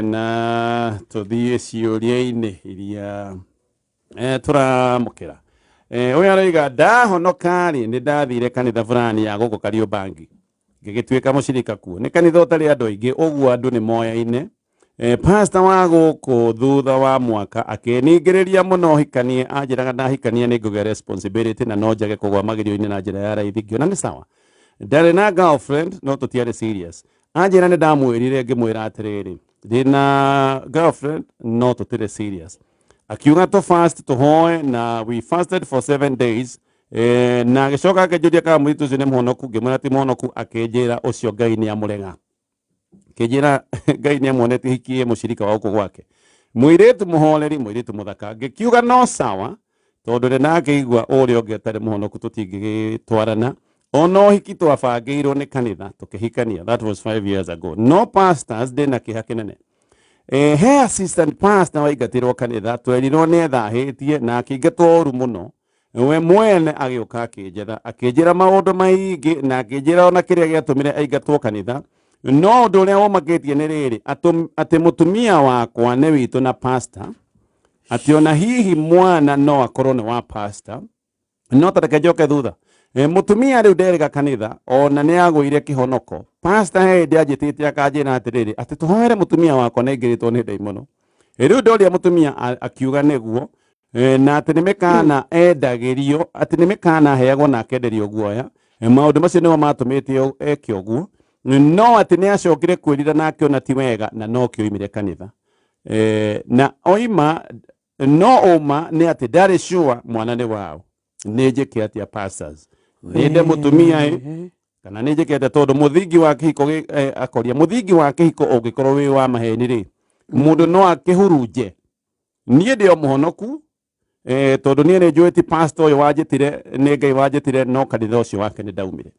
na tuthie ciuria-ini iria turamukira uyu araiga ndahonoka ri ni ndathire kanitha fulani ya guku Kariobangi ngigituika mucirika kuo ni kanitha utari andu aingi uguo andu ni moyaine. Pastor wa guku thutha wa mwaka akeningiriria muno hikanie anjiraga ndahikania ni nguge responsibility na no njage kugwa magirio-ini na njira ya raithi ngiona ni sawa ndari na girlfriend no tutiari serious anjira ni ndamwirire ngimwira atiriri ndina girlfriend no tutire serious akiuga to fast tuhoe na we fasted for 7 days na gicoka akenjuria kana mwiritu ucio ni muhonoku ngimwira ti muhonoku akenjira ucio Ngai ni amurega kenjira Ngai ni amuonetie hikie mucirika wa guku gwake mwiritu muholeri mwiritu muthaka ngikiuga no sawa tondu ri nake igua uria ungi atari muhonoku tutingigitwarana ono hiki twabangirwo ni kanitha tukihikania. That was 5 years ago. No pastors ndina kiha kinene he assistant pastor waigatirwo kanitha twerirwo ni ethahitie na akingatwo uru muno we mwene agiuka akinjira maundu maingi na akinjira ona kiria giatumire aingatwo kanitha no undu uria womagitie ni riri ati mutumia wakwa ni witu na pastor ati ona hihi mwana no akorwo ni wa pastor no tareke njoke thutha mutumia riu nderega kanitha ona ni agwire kihonoko pastor he ndianjitite akanjira atiriri ati tuhoere mutumia wakwa na ingiritwo ni daimono riu ndoria mutumia akiuga niguo na ati nimekana endagirio ati nimekana heagwo na akenderio guoya maundu macio niyo matumite eke uguo no ati ni acokire kwirira nake ona ti wega na no kioimire kanitha na oima no uma ni ati ndari sure mwana ni wao ni njike atia pastors ninde mutumia kana ni njike atia tondu muthingi wa kihiko akoria muthingi wa kihiko ungikorwo wi wa maheni ri mundu no akihurunje nie ndio muhonoku tondu nie ni njuiti pastor uyu wanjitire ni Ngai wanjitire no kanitha ucio wake ni ndaumire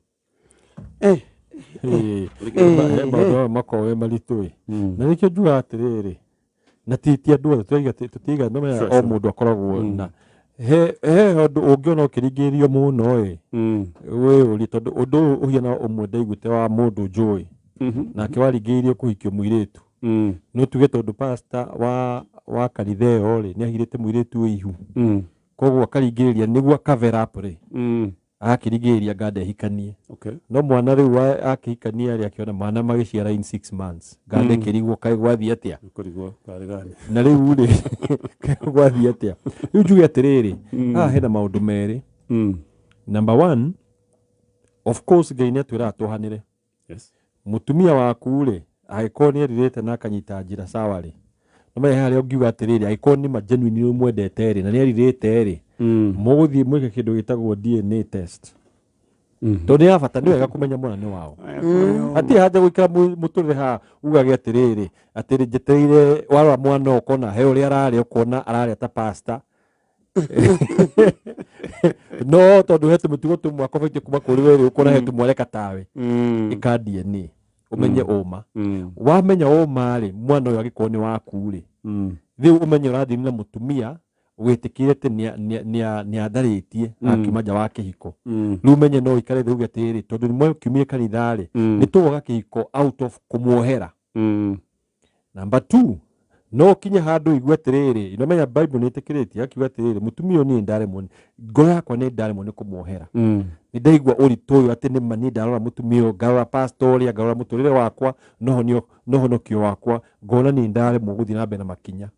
makowe maritui na nikio njuga atiriri na titi andu othe tutiga no menya o mundu akoragwo na he undu ungiona ukiringirio muno we uri tondu undu uhiana umwe ndaiguite wa mundu njui nake waringeirio kuhikio muiritu no tuge tondu pastor wa kanitha iyo ri ni ahirite muiritu ihu koguo akaringiriria niguo cover up ri akiringiriria ngande hikanie no mwana riu akihikania ri akiona mwana magiciara in 6 months ngande kirigwo kai gwathi atia kurigwo karigani na riu ri kai gwathi atia riu njuge atiriri hena maundu meri number 1 of course Ngai ni atwira atuhanire mutumia waku ri agiko ni ririte na akanyita njira sawa ri no me hari ungiuga atiriri agiko ni ma genuine ni mwendete ri na ni aririte ri muguthie mwike kindu gitagwo DNA test tondu ya bata ni wega kumenya mwana ni wao ati haja gwikira muturire ha ugage atiriri atiri jeteire warwa mwana ukona he uri arari ukona arari ta pastor no tondu hetu mitugo tu mwako fiti kuma kuri weri ukona hetu mwareka tawe ika DNA umenye uma wamenya uma ri mwana uyu agiko ni waku ri thiu umenye urathi na mutumia witikirete ni atharitie akimaja wa kihiko riu menye no ikare thiu gatiri tondu nimwe kiumie kanithari ni tuwaga kihiko out of kumuohera. Number 2 no kinya handu igwe atiriri inamenya Bible ni itikirite akiuga atiriri mutumia ni ndare moni ngoro yakwa ni ndare moni kumuohera ni ndaigwa uri toyo ati ni mani ndarora mutumia ngarora pastor ya ngarora muturire wakwa noho nokio wakwa ngona ni ndare muguthi na mbere makinya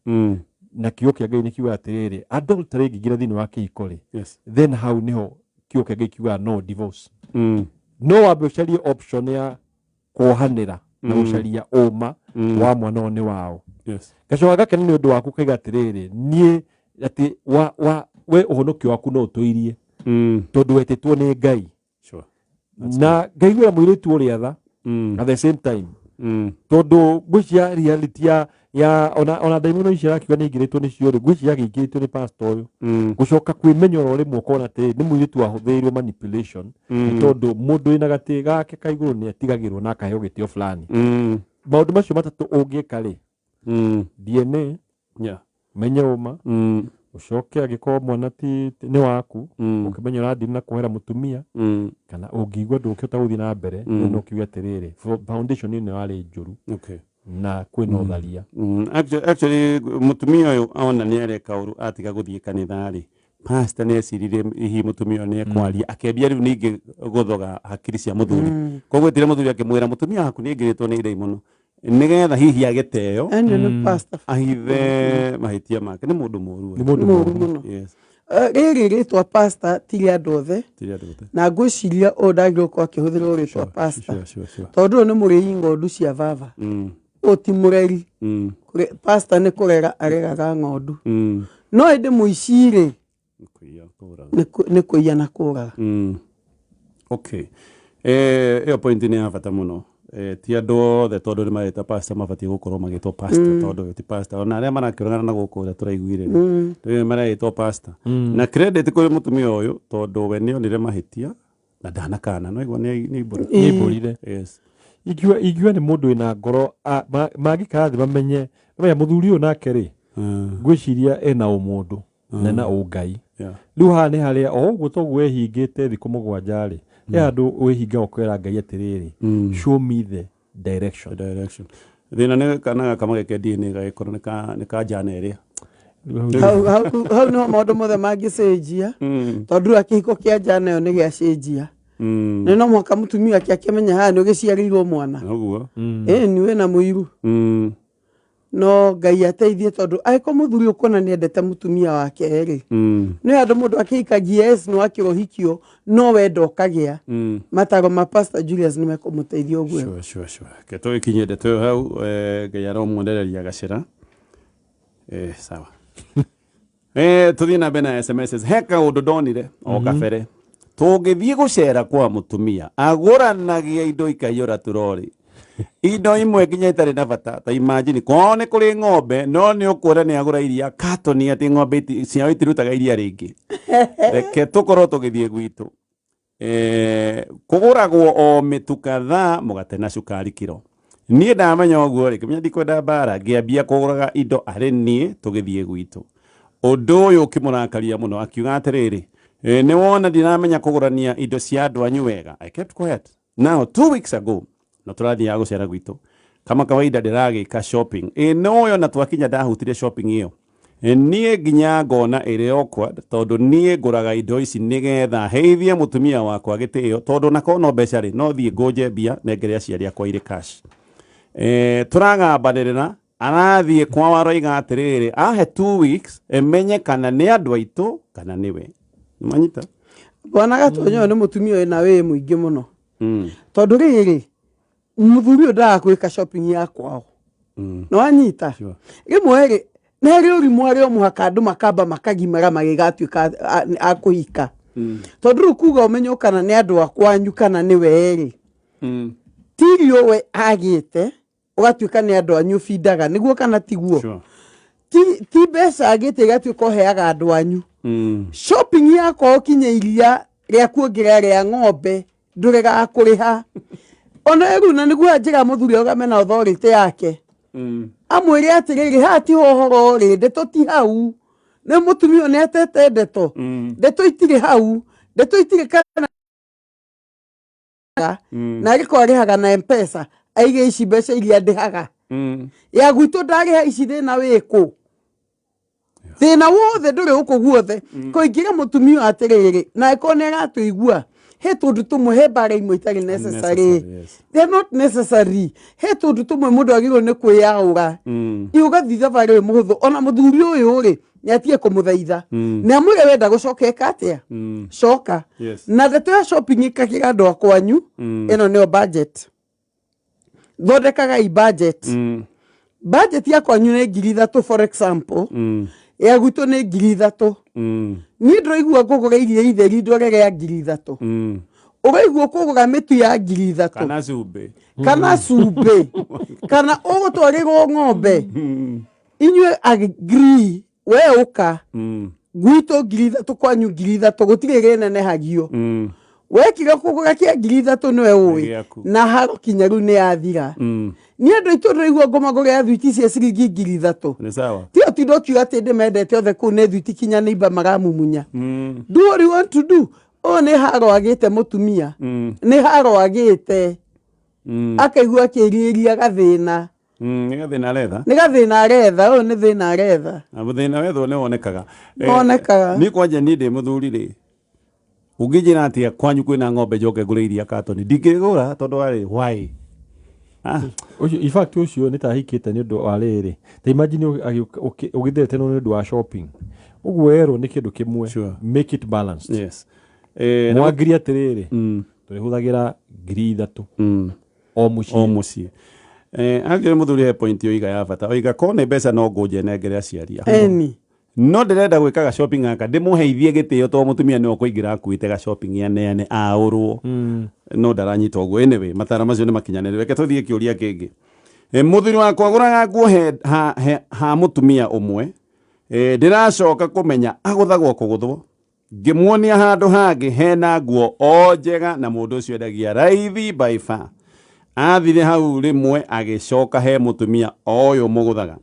na kiyo kia Ngai ni kiuga atiriri adultery ngigira thini wa kihiko ri then how niho kiyo kia Ngai kiuga no divorce no wabicarie option ya kuohanira na gucaria uma wa mwana ni wao gacoka gakene ni undu waku kaiga atiriri nie ati we uhonokio waku no utoirie tondu wetetwo ni Ngai na Ngai wira muiritu uri atha at the same time tondu gwicia reality ya ona daimono icira kiuga ni ingiritwo ni cio ri gwicia giingiritwo ni pastor uyu gucoka kwimenyora uri mwoko na te ni muiritu ahuthiirwo manipulation tondu mundu ina gati gake kaiguru ni atigagirwo na akaheo gitio fulani maundu macio matatu ungieka ri DNA menye uma ucoke agiko mwana ti ni waku ukimenya urathi na kuhera mutumia kana ungigwa ndukiota guthi na mbere no kiuga atiriri foundation ni wari njuru na kwina utharia actually mutumia uyu ona ni areka uru atiga guthie kanithari pastor ne cirire hihi mutumia ne kwaria akebia riu ningi guthoga hakiri cia muthuri koguo tire muthuri akimwira mutumia waku ni ngiritwo ni irei muno nigetha hihi ageteo ahithe mahitia make ni mundu moru muno riri ritwa pastor tiri andu othe na ngwiciria ndagirwo ko akihuthira ritwa pastor tondu ni murei ngondu cia baba oti mureri pastor ni kurera aregaga ngondu no indi muicire ni kuiya na kuraga okay iyo point ni ya bata muno ti andu othe tondu ni mareta pastor mabatie gukorwo magitwo pastor tondu ti pastor ona aria marakirana na guku uria turaiguire ni maraitwo pastor na credit kuri mutumia uyu tondu we ni onire mahitia na ndanakana no igwa ni iburire yes igua ni mundu ina ngoro magikathi bamenye muthuri uyu nake ri ngwiciria ena umundu na na ungai riu ha ni haria uguo toguo wehingite thiku mugwanja ri andu wehinga ukwera ngai atiriri show me the direction thina ni kana kama geke DNA gaikorwo ni ka jana iria hau no maundu mothe mangicenjia tondu akihiko kia jana yo ni giacenjia ni no mwaka mutumia akimenya ha ni ugiciarirwo mwana uguo ni we na muiru no ngai ateithie tondu aiko muthuri ukona ni endete mutumia wake ri ni andu mundu akikagia yes no akirohikio no wendo okagia mataro ma pastor Julius ni mekumuteithia uguo sure keto ikinyende to hau ngai aromwondereria gacira sawa tuthie na bena SMS heka undu donire o kabere tugithie gucera kwa mutumia aguranagia indo ikayora turori indo imwe kinya itari na bata ta imagine kone kuri ng'ombe no ni ukura ni agura iria katoni ati ng'ombe ciao itirutaga iria ringi reke tukorwo tugithie gwitu kuguragwo o mitukatha mugate na cukari kiro nie ndamenya uguo ri kimenya ndikwenda bara ngiambia kuguraga indo ari nie tugithie gwitu undu uyu kimurakaria muno akiuga atiriri ni wona ndinamenya kugurania indo cia andu anyu wega I kept quiet now 2 weeks ago na turathia gucera gwitu kama kawaida ndiragika shopping no yo na twakinya ndahutire shopping iyo nie nginya ngona iri awkward tondu nie nguraga indo ici nigetha heithie mutumia wakwa gitio tondu nako no mbeca ri no thie ngoje mbia nengere aciari akwa ire cash turagambanirira arathie kwa waroiga atiriri ahe 2 weeks emenye kana ni andu aitu kana niwe manyita bwana gatonyo ni mutumia na we muingi muno tondu riri muthuri nda gwika shopping ya kwao no anyita rimwe ri neri uri mwari o muhaka andu makamba makagimara magigatuika akuhika tondu kuga umenyo kana ni andu akwanyu kana ni weri tirio we agite ugatuika ni andu anyu findaga niguo kana tiguo ti besa agite gatuika heaga andu anyu shopping ya kwao kinye iria ria kuongerera ria ng'ombe ndurega akuriha ona eguna niguo njira muthuri ogamena authority yake amwire atiriri hati hohoro ri ndeto ti hau ne mutumio ne atete ndeto ndeto itire hau ndeto itire kana na riko arihaga na M-Pesa aige ici mbeca iria ndihaga ya gwitu ndariha ici thina wiku thina wothe nduri uku guothe kuingira mutumio atiriri na ikone agatuigua he tundu tumwe he bara imwe itari necessary they are not necessary he tundu tumwe mundu agirwo ni kwiyaura iugathitha bare muhuthu ona muthuri uyu ri ni atie kumuthaitha ni amwire wenda gucokeka atia coka na ndeto ya shopping ikakiga andu akwanyu ino nio budget thondekaga i budget budget ya kwanyu ni 3,000 for example ya gwitu ni 3,000 ni ndoigua kugura iria itheri ndorere ya 3,000 uraigua kugura mitu ya 3,000 kana sube kana ugutwarirwo ng'ombe inywe agree we uka gwitu 3,000 kwanyu 3,000 gutire rinene hagio wekire kugura kia 3,000 niwe uwi na haro kinyaru ni athira ni andu itu ndoigua ngomagore ya thwiti cia ciringi 3,000 ni sawa tio tindo kiuga ati ndimendete othe ku ne thwiti kinya ni imba maramumunya do what you want to do o ni haro agite mutumia ni haro agite akaigua kiriria gathina Nĩ thĩna aretha. Nĩ gathĩna aretha, ũyũ nĩ thĩna aretha. Na thĩna wetho nĩ wonekaga. Wonekaga. Niĩ kwanja niĩ ndĩ mũthuri rĩ. Ũngĩnjĩra atĩa kwanyu kwĩna ng'ombe njoke ngũre iria katoni. Ndingĩgũra tondũ warĩ why? In fact ũcio nĩ ta hikĩte nĩ ũndũ wa rĩrĩ. Ta imagine ũgĩthete nĩ ũndũ wa shopping. Ũguo erwo nĩ kĩndũ kĩmwe. Make it balanced. Yes. Mwangiri atĩrĩrĩ. Tũrĩhũthagĩra 3,000 o mũciĩ. Angĩre mũthuri he point yoiga ya bata. Oiga kone mbeca no ngũnje nengere aciari. Eni. No ndĩrenda gwĩka shopping aka ndĩmũheithie gĩtĩo to mũtumia nĩ okũingĩra akuĩte ga shopping ya neane aũrwo. No ndaranyita ũguo. Anyway, matara macio nĩ makinyanĩru. Reke tũthiĩ kĩũria kĩngĩ. Mũthuri wakwa agũraga nguo ha mũtumia ũmwe. Ndĩracoka kũmenya agũthagwo kũgũthwo. Ngĩmuonia handũ hangĩ hena nguo o njega na mũndũ ũcio endagia raithi by far. Athire hau rĩmwe agĩcoka he mũtumia ũyũ mũgũthaga.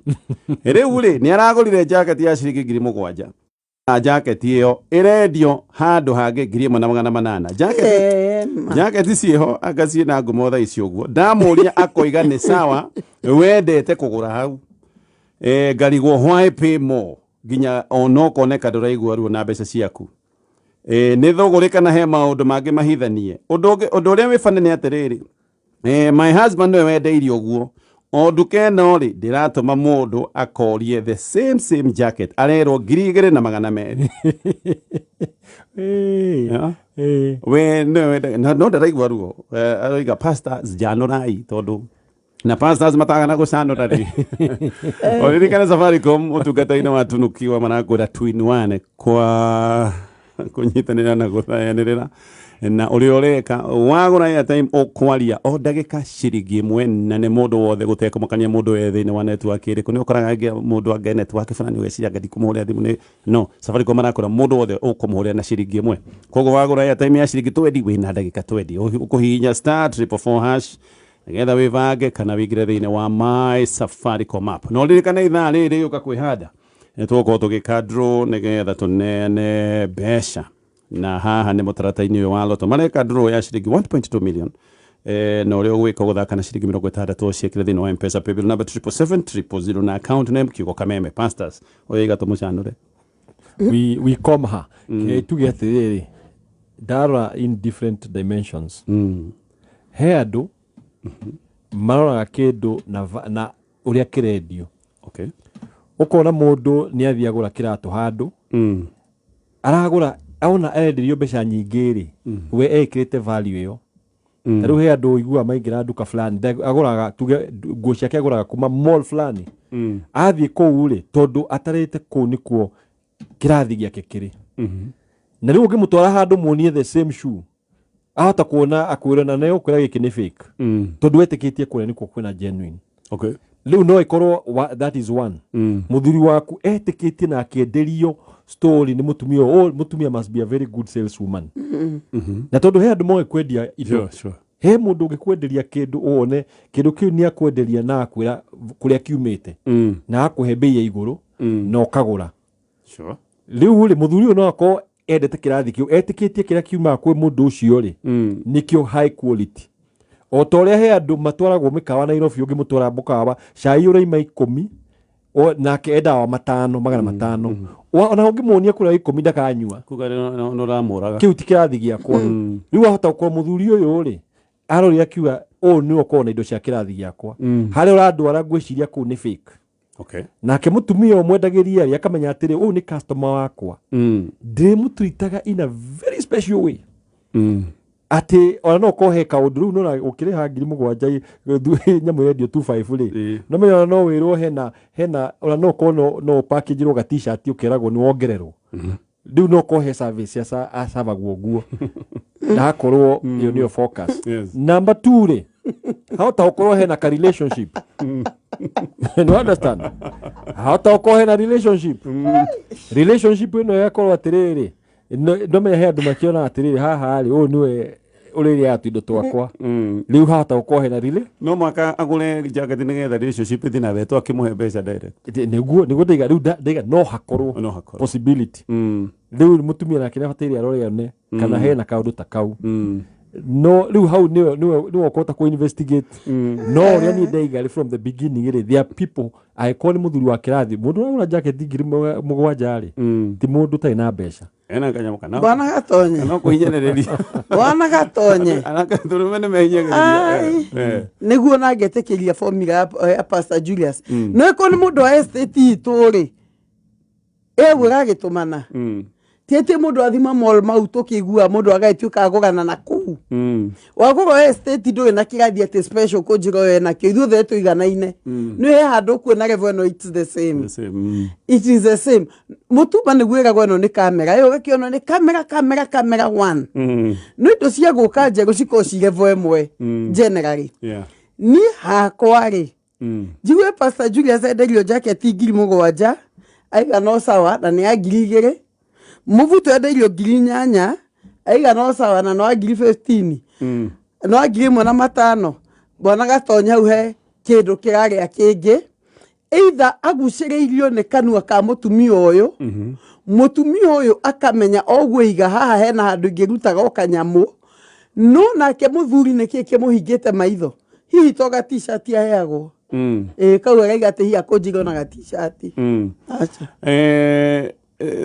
Rĩu rĩ nĩ aragũrire jacket ya ciringi 7,000. Jacket ĩyo ĩrendio handũ hangĩ 1,800. Jacket ciĩho agacie na ngumo tha icio ũguo. Ndamũria akoiga nĩ sawa wendete kũgũra hau. Ngarigwo why pay more nginya ono koneka ndũraigua ruo na mbeca ciaku. Nĩ thogore kana he maũndũ mangĩ mahithanie. Ũndũ ũrĩa wĩ bane nĩ atĩrĩrĩ. My husband nĩwe wendeirie ũguo. O nduka ĩno rĩ ndĩratũma mũndũ akorie the same jacket arerwo 2,200. We no ndaraigua ruo. Aroiga pastors njanũrai tondũ na pastors matagana gũcanũra rĩ. Oririkana Safaricom ũtungata-inĩ wa tunuki wa marakũra twin one kwa kũnyitanĩra na gũthayanĩrĩra. Na ũrĩa ũreka wagũra airtime ũkwaria o ndagĩka ciringi 1 na nĩ mũndũ wothe gũtekũmakania mũndũ wothe thĩinĩ wa network ĩrĩkũ nĩ ũkoraga mũndũ angĩ network fulani ũgeciria ngadi kũmũhũrĩra thimũ nĩ no Safaricom marakũra mũndũ wothe ũkũmũhũrĩra na ciringi 1. Koguo wagũra airtime ya ciringi 20 wĩna ndagĩka 20 ũkũhihinya *444# nĩgetha wĩbange kana wĩingĩre thĩinĩ wa my Safaricom app. No ririkana ithaa rĩrĩ gĩũka kwĩhanda nĩ tũgũkorwo tũgĩka draw nĩgetha tũneane mbeca. Na haha nĩ mũtarata-inĩ ũyũ wa loto mareka draw ya ciringi 1.2 million. Na ũrĩa ũgwĩka gũthaka na ciringi 60 ciĩkĩre thĩinĩ wa M-Pesa paybill number 77700 na account name kiugo kameme pastors oiga tũmũcanũre. We come her. Tuge atĩrĩrĩ dara in different dimensions. He andũ maroraga kĩndũ na ũrĩa kĩrendio. Okay. Ũkona mũndũ nĩ athiĩ agũra kĩratũ handũ. Aragũra aona enderio mbeca nyingĩ rĩ we ekĩrĩte value ĩyo. Rĩu he andũ igua maingĩra nduka fulani agũraga tuge nguo ciake agũraga kuma mall fulani. Athiĩ kũu rĩ tondũ atarĩte kũu nĩkuo kĩrathi gĩake kĩrĩ. Na rĩu ũngĩmũtwara handũ muonie the same shoe ahota kuona akwĩra na nĩ ũkwĩra gĩkĩ nĩ fake. Tondũ etĩkĩtie kũrĩa nĩkuo kwĩna genuine. Okay. Rĩu no ikorwo that is one. Mũthuri waku etĩkĩtie na akĩenderio story nĩ mũtumia must be a very good saleswoman. Na tondũ he andũ moĩ kwendia indo. He mũndũ ũngĩkwenderia kĩndũ wone kĩndũ kĩu nĩ akwenderia na akwĩra kũrĩa kiumĩte na akũhe bei ya igũrũ na ũkagũra. Rĩu rĩ mũthuri ũyũ no akorwo endete kĩrathi kĩu etĩkĩtie kĩrĩa kiumaga kwĩ mũndũ ũcio rĩ nĩkĩo high quality. O ta ũrĩa he andũ matwaragwo mĩkawa Nairobi ũngĩmũtwara mũkawa cai ũraima 10 nake endaga wa 500. Ona ũngĩmuonia kũrĩa 10 ndakanyua. Kuga no ramũraga. Kĩu ti kĩrathi gĩakwa. Rĩu ahota gũkorwo mũthuri ũyũ rĩ arori akiuga nĩ ũkorwo na indo cia kĩrathi gĩakwa. Harĩa ũrandwara ngwĩciria kũu nĩ fake. Okay. Nake mũtumia ũmwendagĩria rĩ akamenya atĩrĩ ũyũ nĩ customer wakwa. Ndĩmũtreataga in a very special way. Ati ona no ko he kaũndũ rĩu no ũkĩrĩha 7,000 nyamũ yendio 25 rĩ no menya no wĩrwo hena ona no ko no package ro ga t-shirt ũkeragwo nĩ wongererwo. Rĩu no ko he service ya asavagwo guo na akorwo yo nĩyo focus. Number 2 rĩ hauta ũkorwo hena ka relationship. You understand? Hauta ũkorwo hena relationship. Relationship ĩno yakorwo atĩrĩrĩ no menya he andũ makiona atĩrĩrĩ haha rĩ ũyũ nĩwe ũrĩrĩa atu indo twakwa. Rĩu hata ũkorwo hena no mwaka agũre jacket nĩgetha relationship ĩthiĩ na mbere akĩmũhe mbeca direct. Nĩguo ndaiga rĩu ndaiga no hakorwo possibility. Rĩu mũtumia nake nĩ abatairie arore one kana hena kaũndũ ta kau. no riu hau niwe okota ku investigate no yani ndaiga from the beginning there are people aikoni muthuri wa kirathi mundu uragura jacket ngiri mugwanja ri ti mundu tai na mbeca ena kanyamu kana bwana gatonye no kuhinyaniriri bwana gatonye anaka turumene mehinyagiria niguo nangetekeria formula ya Pastor Julius no ikoni mundu wa estate ituri ewe gagitumana tete mundu athima mall mau tukigua mundu agaituka agogana na kuu wagoro estate ndo na kirathi ati special kujiro we na kithu the tuiganaine no he handu ku na level no it's the same it is the same mutuba ni gwira gweno ni kamera yo gakiono ni kamera 1 no indo cia guka nje guciko cirevo emwe generally ni hakwari jiwe Pastor Julius enderio jacket ngiri mugwanja aiga no sawa na ni agirigere muvuto enderio ngiri nyanya aiga no sawa na no ngiri 15 no ngiri mwana matano bwana gatonya hau he kindu kiraria kingi either aguciriirio ni kanua ka mutumia uyu mutumia uyu akamenya ogwiga haha hena handu ngirutaga okanyamu no nake muthuri niki kimuhingite maitho hihi toga t-shirt aheagwo kau araiga ati hiya kunjigona ga t-shirt acha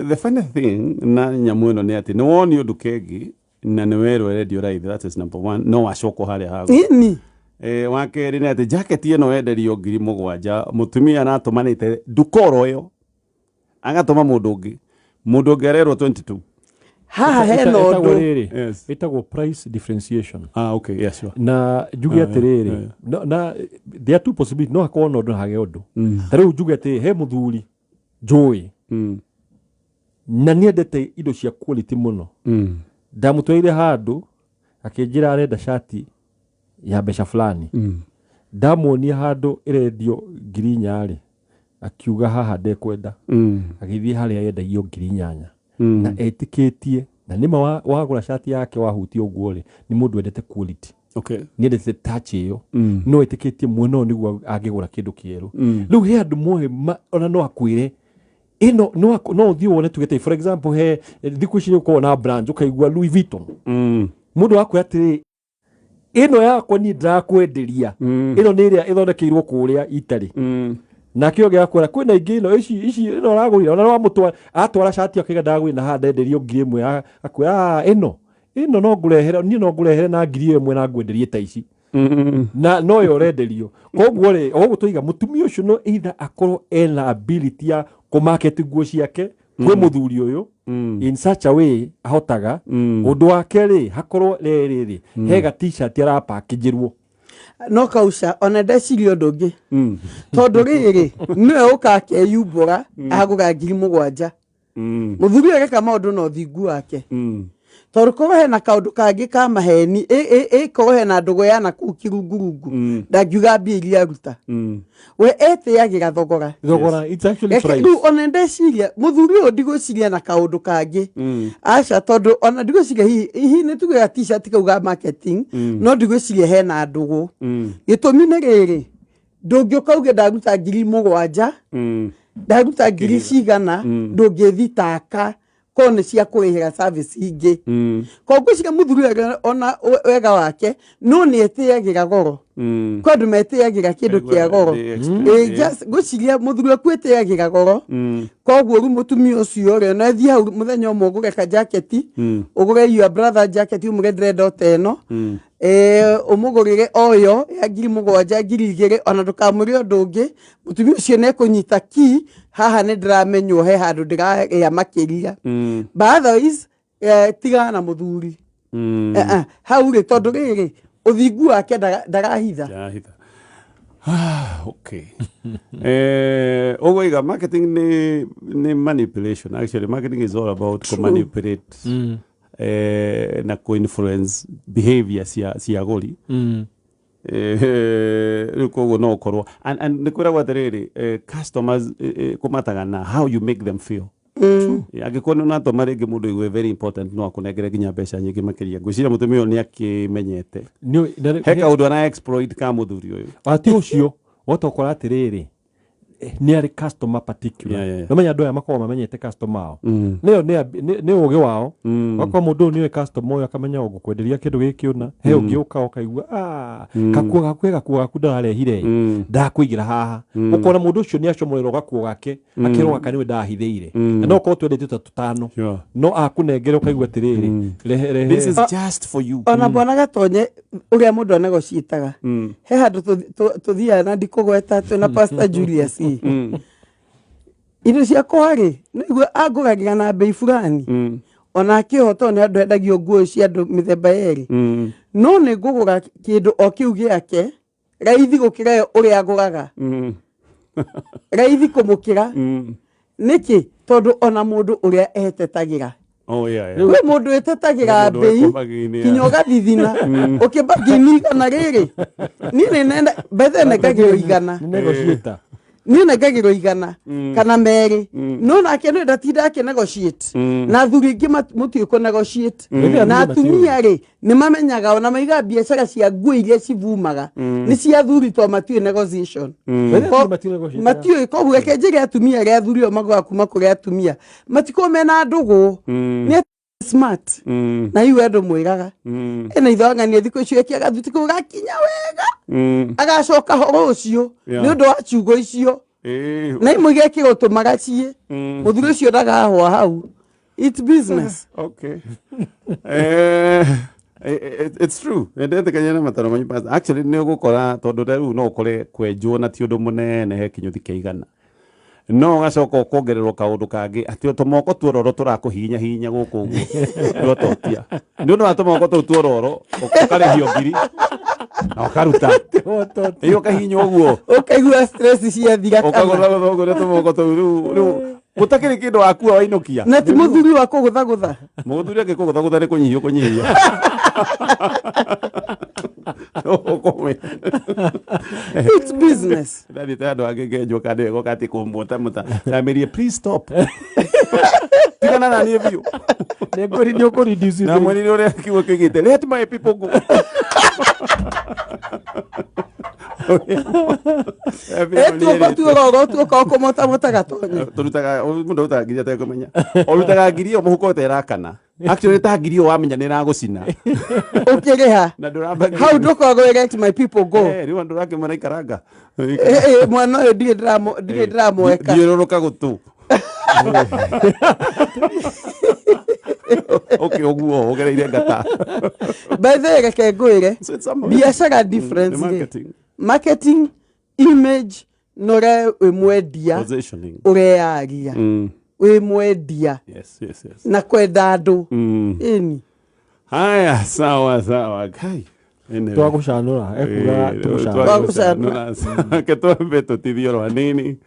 the funny thing na nyamu ino ni ati ni woni undu kengi na ni werwo radio right that is number 1 no acoko hale hago ini wakeri ni ati jacket ino enderio ngiri mugwanja mutumia natumanite dukoro yo agatuma mundu ungi arerwo 22 haha hena undu itagwo price differentiation okay yes sure na juge atiriri na there are two possibilities no hakona undu hage undu tariu juge ati he muthuri joy na niendete indo cia quality muno ndamutweire handu akinjira arenda shati ya besha fulani ndamuonia handu irendio ngiri nyari akiuga haha ndekwenda agithie haria yenda iyo ngiri nyanya na etiketie na nima wagura shati yake wahutia uguo ri ni mundu endete quality niendete touch iyo no etiketie muno niguo angigura kindu kieru riu he andu moe ona no akwire ino no thio wone tugete for example he thikuici uko na brand ukaigua Louis Vuitton mundu wako atiri ino yako ni ndakwenderia ino ni iria ithondekeirwo kuria Italy na kio gya kwera kwina ingi ino ici ino ragurira ona mutwa atwara shati akiga ndagwina ha ndenderio ngiri imwe akwira ino no ngurehere ni no ngurehere na ngiri imwe na ngwenderie ta ici na no yo renderio koguo ri ogutuiga mutumia ucio no either akorwo ena ability ya ku market guo ciake kwe muthuri uyu in such a way ahotaga undu wake ri hakorwo riri hega t-shirt ara package no kausha ona ndecirio ndungi tondu riri niwe ukakeyumbura agura ngiri mugwanja muthuri ageka maundu no thingu wake tondu korwo hena kaundu kangi ka maheni korwo hena ndugu ya na kuu kirungurungu ndangiuga mbia iria aruta we etiagira thogora it's actually price ona ndeciria muthuri uyu ndigwiciria na kaundu kangi aca tondu ona ndigwiciria hihi ni tuge t-shirt kauga marketing no ndigwiciria hena ndugu gitumi ni riri ndungiukauge ndaruta ngiri mugwanja ndaruta ngiri cigana ndungithitaka kone cia kurihira service ingi koguo muthuri ona wega wake no ni etiagira goro kondu metiagira kindu kia goro just guciria muthuri akwetiagira goro koguo ru mutumia ucio ri na thia muthenya umwe ugure ka jacket ugure your brother jacket umugethire ndote eno umugurire oyo ya ngiri mugwanja ngiri igiri ona ndukamuri undu ungi mutumia ucio ne kunyita ki haha ni ndiramenywo he handu ndiragia makiria otherwise tigana na muthuri hau ri tondu riri uthingu wake ndarahitha okay ogoiga marketing ni manipulation actually marketing is all about to manipulate na co-influence behavior cia gori koguo no korwo and nikwira gwatiriri customers kumataga na how you make them feel agikona na to marege mundu igwe very important no akunegere ginya mbeca nyingi makiria ngwiciria mutumia ni akimenyete heka undu ana exploit ka muthuri uyu ati ucio otokora atiriri nĩ arĩ customer particular nĩ menya andũ aya makoragwo mamenyete customer ao nĩ ũgĩ wao okorwo mũndũ ũyũ nĩoĩ customer ũyũ akamenya ngũkwenderia kĩndũ gĩkĩ ũna he ũngĩ ũka ũkaigua gakuo gaku ndarehire ndakũigĩra haha ũkona mũndũ ũcio nĩ acomorerwo gakuo gake akĩrwo gaka nĩwe ndahithĩire na no korwo twendete tũtano no akũnengere ũkaigua atĩrĩrĩ this is just for you ona bwana Gatonye ũrĩa mũndũ anegociataga he handũ tũthiaga na ndikũgweta twĩna Pastor Julius indo ciakwa rĩ nĩguo angũgagĩra na bei fulani ona akĩhota nĩ andũ endagio nguo cia andũ mĩthemba yerĩ no nĩ ngũgũra kĩndũ o kĩu gĩake raithi gũkĩra ũrĩa agũraga raithi kũmũkĩra nĩkĩ tondũ ona mũndũ ũrĩa etetagĩra we mũndũ etetagĩra bei kinya ũgathithina ũkĩmbagi igana rĩrĩ niĩ nenda bethe negagĩrwo igana niĩ negagĩrwo igana kana merĩ no nake nĩ ndatinda akĩnegotiate na athuri ingĩ mũtiĩ kũnegotiate na atumia rĩ nĩ mamenyaga ona maiga biacara cia nguo iria civumaga nĩ cia athuri to matiĩ negotiation matiĩ koguo reke njĩre atumia arĩa athuri o magũra kuma kũrĩ atumia matiko mena ndũgũ nĩ smart na iwe andũ mwĩraga ena ithongania thikũ icio ĩkĩaga thuti kũu gakinya wega agacoka horo ũcio nĩ ũndũ wa ciugo icio na imwe igekĩrwo tũmagacie mũthuri ũcio ndagahwa hau it's business okay it's true ndetĩkania na mataro manyu pastor actually nĩ ũgũkora tondũ rĩu no ũkore kwenjwo na ti ũndũ mũnene he kinyũthi kĩigana no gacoka kuongererwo kaundu kangi ati tumoko tuororo turakũhinya hinya gũkũ ũguo no totia nĩ ũndũ wa tumoko tũu tuororo ũkarehio ngiri na ũkaruta iyo kahinya ũguo ũkaigua stress cia thira ũkagũtha gũthũngũria tumoko tũu rĩu gutakĩrĩ kĩndũ wakua wainukia na ti mũthuri wa kũgũthagũtha mũthuri akĩkũgũthagũtha nĩ kũnyihia ũkũnyihia it's business Daddy tado agegenjwo kande go kati kumbuta muta Damirie please stop tigana na niĩ biũ nĩ ũkũreduce na mwini ũrĩa kiugo kĩgĩte let my people go tuoka kũmota mota Gatonye turutaga mũndũ ũtangĩria tekũmenya ũrutaga ngiri ĩyo mũhuko ũterakana actually ta ngiri ĩyo wamenya nĩ ĩragũcina ũkĩrĩha hau ndũkoragwo let my people go rĩu andũ rakĩmana ikaranga mwana ũyũ ndirĩ ndĩramweka thiũrũrũka gũtũ okay ũguo ũgereire ngata by the way reke ngwĩre biacara difference marketing image nore wĩmwendia ũreyaria wĩmwendia na kwenda andũ ĩni haya sawa kai twagũcanũra twagũcanũra ke twambe tũtithio rwa nini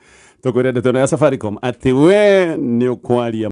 tũkwĩra ndeto ya Safaricom atĩ we nĩ ũkwaria